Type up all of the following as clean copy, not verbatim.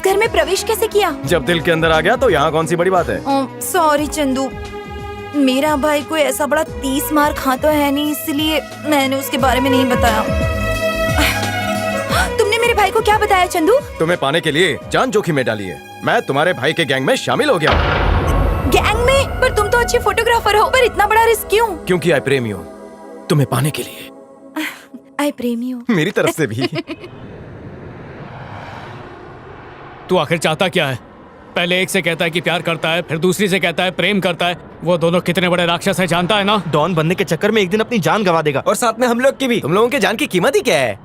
घर में प्रवेश कैसे किया? जब दिल के अंदर आ गया तो यहाँ कौन सी बड़ी बात है। सॉरी चंदू, मेरा भाई कोई ऐसा बड़ा 30 मार खाता है नहीं, इसलिए मैंने उसके बारे में नहीं बताया। तुमने मेरे भाई को क्या बताया चंदू? तुम्हें पाने के लिए जान जोखिम में डाली है। मैं तुम्हारे भाई के गैंग में शामिल हो गया। गैंग में? पर तुम तो अच्छे फोटोग्राफर हो, पर इतना बड़ा रिस्क क्यों? क्योंकि आई प्रेमी हूँ तुम्हें पाने के लिए। आई प्रेमी हूँ मेरी तरफ से भी। तू आखिर चाहता क्या है? पहले एक से कहता है कि प्यार करता है, फिर दूसरी से कहता है प्रेम करता है। वो दोनों कितने बड़े राक्षस है जानता है ना? डॉन बनने के चक्कर में एक दिन अपनी जान गवा देगा, और साथ में हम लोग की भी। तुम लोगों की जान की कीमत ही क्या है?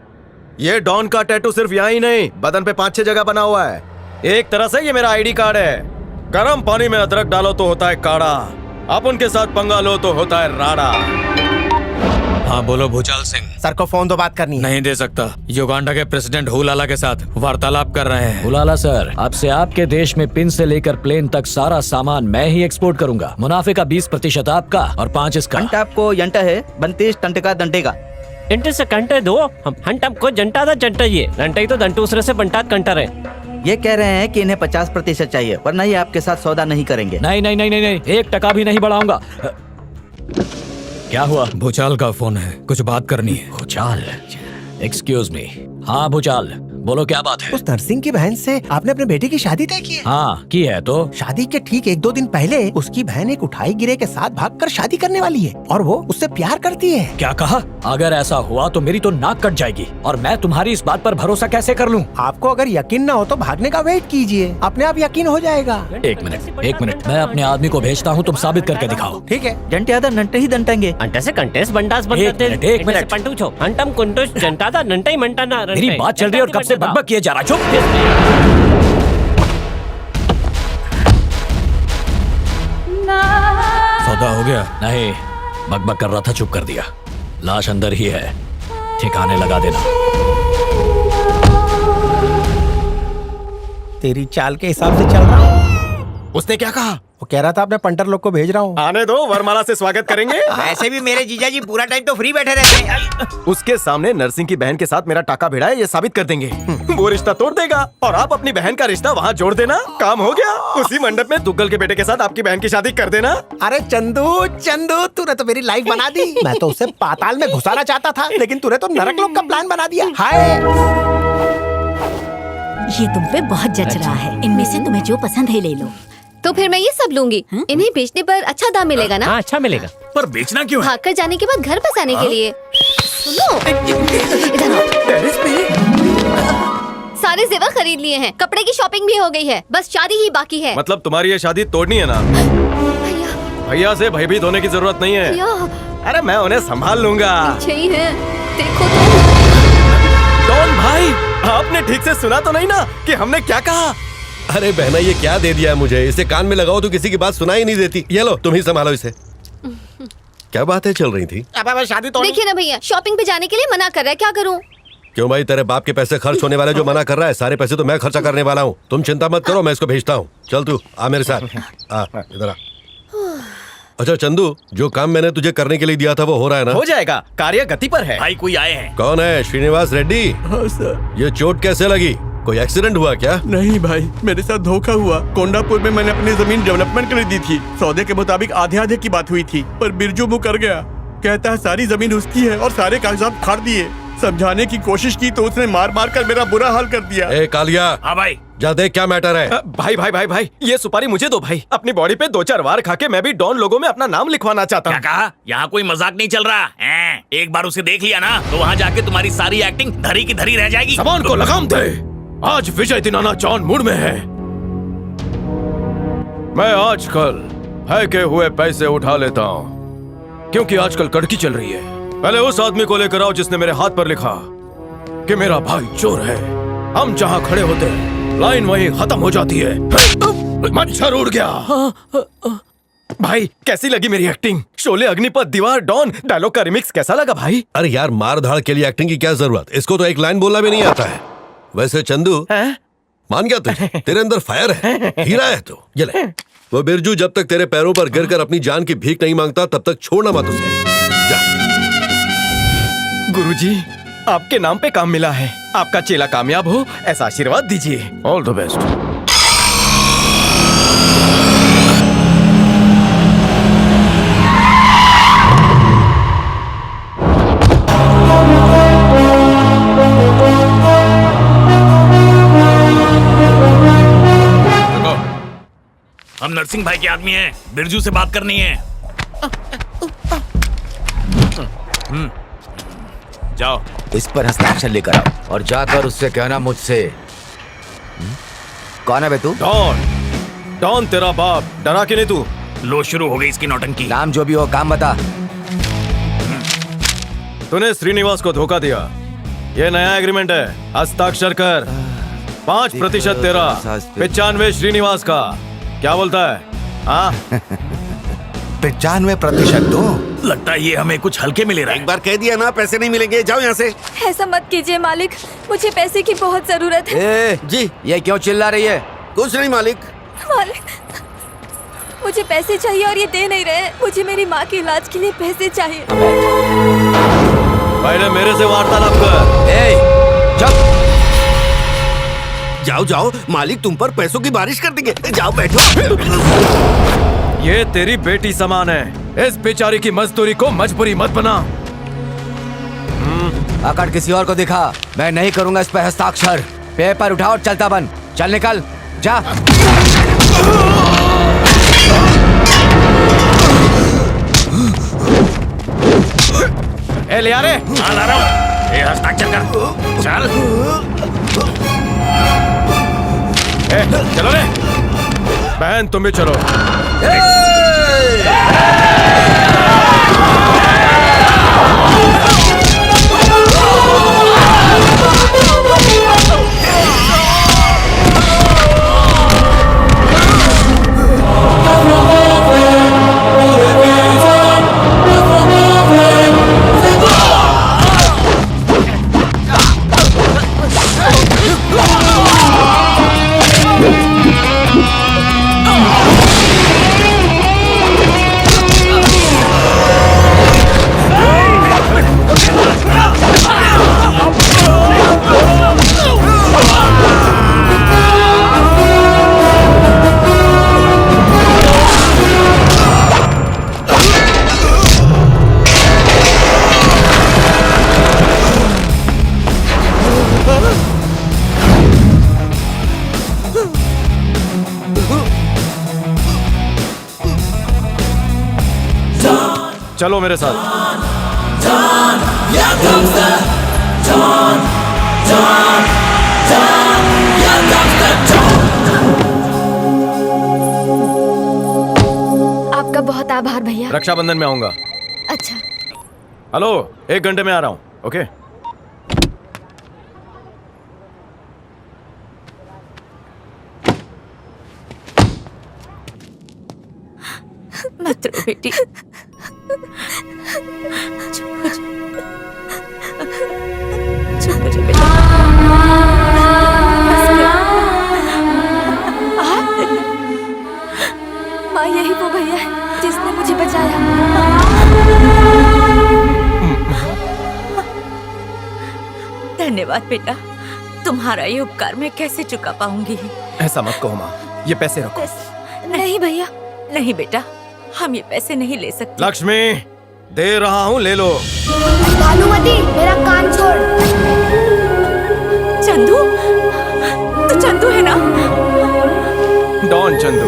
ये डॉन का टैटू सिर्फ यहाँ ही नहीं, बदन पे 5-6 जगह बना हुआ है। एक तरह से ये मेरा आईडी कार्ड है। गर्म पानी में अदरक डालो तो होता है काढ़ा, आप उनके साथ पंगा लो तो होता है राड़ा। हाँ बोलो भूचाल सिंह। सर को फोन दो, बात करनी है। नहीं दे सकता, युगांडा के प्रेसिडेंट हुलाला के साथ वार्तालाप कर रहे हैं। हुलाला सर, अब से आपके देश में पिन से लेकर प्लेन तक सारा सामान मैं ही एक्सपोर्ट करूंगा। मुनाफे का 20% आपका और 5 इसका। हंट आपको यंटा है, 32 टंटे का दंटे का। इंटे से कंटे दो, हम हंट हमको जंटा था जंटा ये दंटे तो दंटू दूसरे से बंटा कंटर है। ये कह रहे हैं कि इन्हें 50% चाहिए, वरना ये आपके साथ सौदा नहीं करेंगे। नहीं नहीं नहीं नहीं नहीं, 1% भी नहीं बढ़ाऊंगा। क्या हुआ? भूचाल का फोन है, कुछ बात करनी है। भूचाल, एक्सक्यूज मी। हाँ भूचाल, बोलो क्या बात है? उस नरसिंह की बहन से आपने अपने बेटे की शादी तय की है? हाँ की है। तो शादी के ठीक 1-2 दिन पहले उसकी बहन एक उठाई गिरे के साथ भागकर शादी करने वाली है, और वो उससे प्यार करती है। क्या कहा? अगर ऐसा हुआ तो मेरी तो नाक कट जाएगी, और मैं तुम्हारी इस बात पर भरोसा कैसे कर लूं? आपको अगर यकीन न हो तो भागने का वेट कीजिए, अपने आप यकीन हो जाएगा। एक मिनट, मैं अपने आदमी को भेजता हूँ, तुम साबित करके दिखाओ। ठीक है। जंटे आधा नंटे ही दंटेंगे। अंटे से कंटेस बंटास एक बनते मिनट, एक मिनट। पंटू छो हंटम कुंटुस जंटा था नंटा ही मंटा ना। मेरी बात चल रही है और कब से बकबक किए जा रहा। चुप। सौदा हो गया? नहीं, बकबक कर रहा था, चुप कर दिया। लाश अंदर ही है, ठिकाने लगा देना। तेरी चाल के हिसाब से चल रहा हूँ। उसने क्या कहा? वो कह रहा था अपने पंटर लोग को भेज रहा हूँ। आने दो, वरमाला से स्वागत करेंगे। ऐसे भी मेरे जीजा जी पूरा टाइम तो फ्री बैठे रहते हैं। उसके सामने नरसिंह की बहन के साथ मेरा टाका भिड़ा है, ये साबित कर देंगे। वो रिश्ता तोड़ देगा और आप अपनी बहन का रिश्ता वहाँ जोड़ देना, काम हो गया। उसी मंडप में दुग्गल के बेटे के साथ आपकी बहन की शादी कर देना। अरे चंदू, तूने तो मेरी लाइफ बना दी। मैं तो उसे पाताल में घुसाना चाहता था, लेकिन तूने तो नरक लोक का प्लान बना दिया। हाय, ये तुम पे बहुत जच रहा है। इनमें से तुम्हें जो पसंद है ले लो। तो फिर मैं ये सब लूंगी। इन्हें बेचने पर अच्छा दाम मिलेगा ना? हाँ अच्छा मिलेगा। पर बेचना क्यों है? भागकर जाने के बाद घर बसाने के लिए। सुनो, इधर आओ। सारे जेवर खरीद लिए हैं, कपड़े की शॉपिंग भी हो गई है, बस शादी ही बाकी है। मतलब तुम्हारी ये शादी तोड़नी है ना? भैया, भैया से भयभीत होने की जरूरत नहीं है। भैया, अरे मैं उन्हें संभाल लूंगा। यही है, देखो तो। डॉन भाई, आपने ठीक से सुना तो नहीं ना कि हमने क्या कहा? अरे बहना, ये क्या दे दिया है मुझे? इसे कान में लगाओ तो किसी की बात सुनाई नहीं देती। ये लो, तुम ही संभालो इसे। क्या बातें चल रही थी? अब शादी तो देखिए ना भैया, शॉपिंग पे जाने के लिए मना कर रहा है, क्या करूं? क्यों भाई, तेरे बाप के पैसे खर्च होने वाले जो मना कर रहा है? सारे पैसे तो मैं खर्चा करने वाला हूँ। तुम चिंता मत करो, मैं इसको भेजता हूँ। चल तू आ मेरे साथ, आ इधर आ। अच्छा चंदू, जो काम मैंने तुझे करने के लिए दिया था वो हो रहा है ना? हो जाएगा, कार्य गति पर है। भाई कोई आए हैं? कौन है? श्रीनिवास रेड्डी? हाँ सर। ये चोट कैसे लगी? कोई एक्सीडेंट हुआ क्या? नहीं भाई, मेरे साथ धोखा हुआ। कोंडापुर में मैंने अपनी जमीन डेवलपमेंट के लिए दी थी। सौदे के मुताबिक आधे आधे की बात हुई थी, पर बिरजू मुँह कर गया। कहता है सारी जमीन उसकी है और सारे कागजात फाड़ दिए। समझाने की कोशिश की तो उसने मार मार कर मेरा बुरा हाल कर दिया। ए कालिया, हाँ भाई। जा देख क्या मैटर है। भाई भाई भाई भाई, ये सुपारी मुझे दो भाई। अपनी बॉडी पे 2-4 वार खा के मैं भी डॉन लोगों में अपना नाम लिखवाना चाहता हूँ। क्या कहा? यहाँ कोई मजाक नहीं चल रहा है। एक बार उसे देख लिया ना तो वहाँ जाके तुम्हारी सारी एक्टिंग धरी की धरी रह जाएगी। सामान को लगाम दे, आज विजय दिनाना जॉन मूड में है। मैं आजकल फेंके हुए पैसे उठा लेता हूँ, क्योंकि आजकल कड़की चल रही है। पहले उस आदमी को लेकर आओ जिसने मेरे हाथ पर लिखा कि मेरा भाई चोर है। हम जहाँ खड़े होते हैं लाइन वहीं खत्म हो जाती है। मच्छर उड़ गया। भाई कैसी लगी मेरी एक्टिंग? शोले, अग्निपथ, दीवार, डॉन डायलॉग का रिमिक्स कैसा लगा भाई? अरे यार, मार धाड़ के लिए एक्टिंग की क्या जरूरत? इसको तो एक लाइन बोलना भी नहीं आता है। वैसे चंदू, मान गया तुझे, तेरे अंदर फायर है, हीरा है तू। ये ले, वो बिरजू जब तक तेरे पैरों पर गिरकर अपनी जान की भीख नहीं मांगता तब तक छोड़ना मत उसे। जा। गुरुजी, आपके नाम पे काम मिला है। आपका चेला कामयाब हो ऐसा आशीर्वाद दीजिए। All the best. हम नरसिंह भाई के आदमी हैं, बिरजू से बात करनी है। जाओ इस पर हस्ताक्षर लेकर आओ और जाकर उससे कहना मुझसे। कौन है बे तू? डॉन। डॉन तेरा बाप। डरा के नहीं तू? लो शुरू हो गई इसकी नौटंकी। नाम जो भी हो काम बता। तूने श्रीनिवास को धोखा दिया। ये नया एग्रीमेंट है, हस्ताक्षर कर। 5% तेरा, 95 श्रीनिवास का। क्या बोलता है? हाँ 95% दो। लगता है ये हमें कुछ हल्के में ले रहा है। एक बार कह दिया ना पैसे नहीं मिलेंगे, जाओ यहाँ से। ऐसा मत कीजिए मालिक, मुझे पैसे की बहुत जरूरत है। ए, जी ये क्यों चिल्ला रही है? कुछ नहीं मालिक। मालिक मुझे पैसे चाहिए और ये दे नहीं रहे। मुझे मेरी माँ के इलाज के लिए पैसे चाहिए। पहले मेरे से वार्तालाप कर। ए, चुप। जाओ जाओ, मालिक तुम पर पैसों की बारिश कर देंगे। जाओ बैठो। ये तेरी बेटी समान है। इस बेचारी की मजदूरी को मजबूरी मत बना। आकर किसी और को दिखा, मैं नहीं करूंगा इस पर हस्ताक्षर। पेपर उठाओ और चलता बन। चल निकल जा। ए ले आ रे। हाँ ला रहा हूँ। ये हस्ताक्षर कर। चल। ए, चलो रे। बहन तुम भी चलो। चलो मेरे साथ। आपका बहुत आभार भैया। रक्षाबंधन में आऊंगा। अच्छा। हेलो, 1 घंटे में आ रहा हूँ। ओके। मत रो बेटी। चुप हो जा बेटा। माँ यही वो भैया है जिसने मुझे बचाया। धन्यवाद बेटा, तुम्हारा ये उपकार मैं कैसे चुका पाऊंगी। ऐसा मत कहो माँ, ये पैसे रखो। नहीं भैया। नहीं बेटा, हम ये पैसे नहीं ले सकते। लक्ष्मी, दे रहा हूँ, ले लो। भानुमति, मेरा कान छोड़। चंदू, तू चंदू है ना? डॉन चंदू।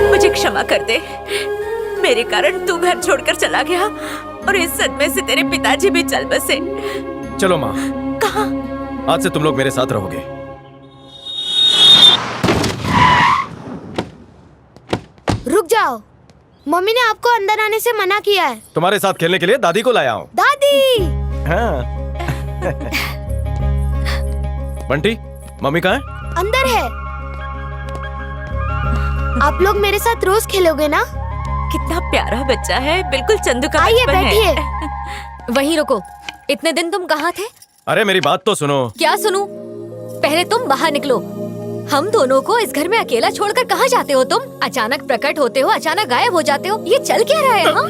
मुझे क्षमा कर दे, मेरे कारण तू घर छोड़कर चला गया और इस सदमे से तेरे पिताजी भी चल बसे। चलो माँ, कहाँ? आज से तुम लोग मेरे साथ रहोगे। रुक जाओ, मम्मी ने आपको अंदर आने से मना किया है। तुम्हारे साथ खेलने के लिए दादी को लाया हूँ। दादी। हाँ। बंटी, मम्मी कहाँ है? अंदर है। आप लोग मेरे साथ रोज खेलोगे ना? कितना प्यारा बच्चा है, बिल्कुल चंदू का आइए बचपन है। बैठिए। वहीं रुको। इतने दिन तुम कहाँ थे? अरे मेरी बात तो सुनो। क्या सुनूं? पहले तुम बाहर निकलो। हम दोनों को इस घर में अकेला छोड़कर कहाँ जाते हो तुम? अचानक प्रकट होते हो, अचानक गायब हो जाते हो। ये चल क्या रहा है? हाँ?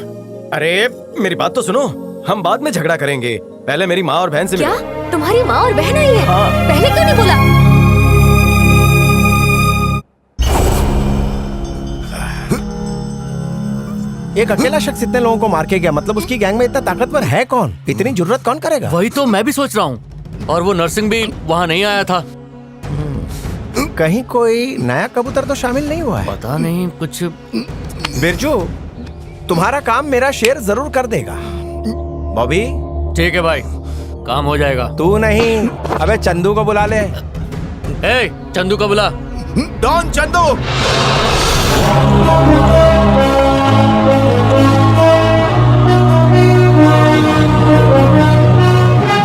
अरे मेरी बात तो सुनो, हम बाद में झगड़ा करेंगे, पहले मेरी माँ और बहन से क्या मिलो। तुम्हारी माँ और बहन आई है? हाँ। पहले क्यों नहीं बोला? एक अकेला शख्स इतने लोगों को मार के गया, मतलब उसकी गैंग में इतना ताकतवर है कौन? इतनी जुर्रत कौन करेगा? वही तो मैं भी सोच रहा हूँ। और वो नरसिंह भी वहाँ नहीं आया था। कहीं कोई नया कबूतर तो शामिल नहीं हुआ है? पता नहीं कुछ। बिरजू, तुम्हारा काम मेरा शेर जरूर कर देगा। बॉबी, ठीक है भाई, काम हो जाएगा। तू नहीं, अबे चंदू को बुला ले। ए, चंदू को बुला। डॉन चंदू।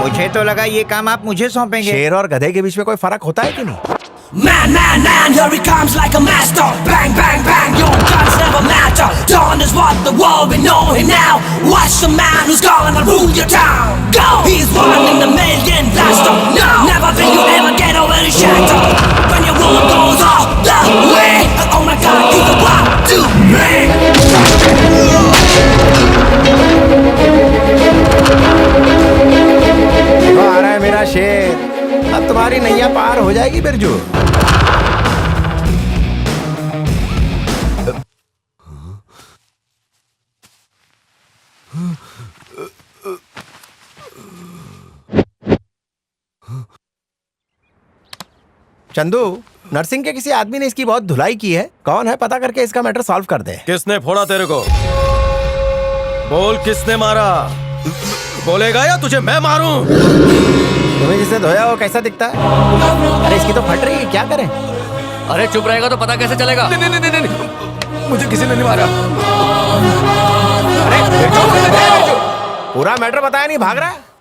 मुझे तो लगा ये काम आप मुझे सौंपेंगे। शेर और गधे के बीच में कोई फर्क होता है कि नहीं? Man, man, man, here he comes like a master. Bang, bang, bang, your guns never matter. Dawn is what the world we know him now. Watch the man who's gonna rule your town. Go! He's one in the million blaster. No! Never will you ever get over his shatter. When your world goes all the way. Oh my God, he's the one to देखो आ रहा है मेरा शेर। अब तुम्हारी नैया पार हो जाएगी बिरजू। चंदू, नरसिंह के किसी आदमी ने इसकी बहुत धुलाई की है। कौन है पता करके इसका मैटर सॉल्व कर दे। किसने फोड़ा तेरे को? बोल, किसने मारा? बोलेगा या तुझे मैं मारूं? तुम्हें जिसे धोया वो कैसा दिखता है? अरे इसकी तो फट रही है, क्या करें? अरे चुप रहेगा तो पता कैसे चलेगा? नहीं नहीं नहीं नहीं, मुझे किसी ने नहीं मारा। अरे पूरा मैटर बताया नहीं, भाग रहा है।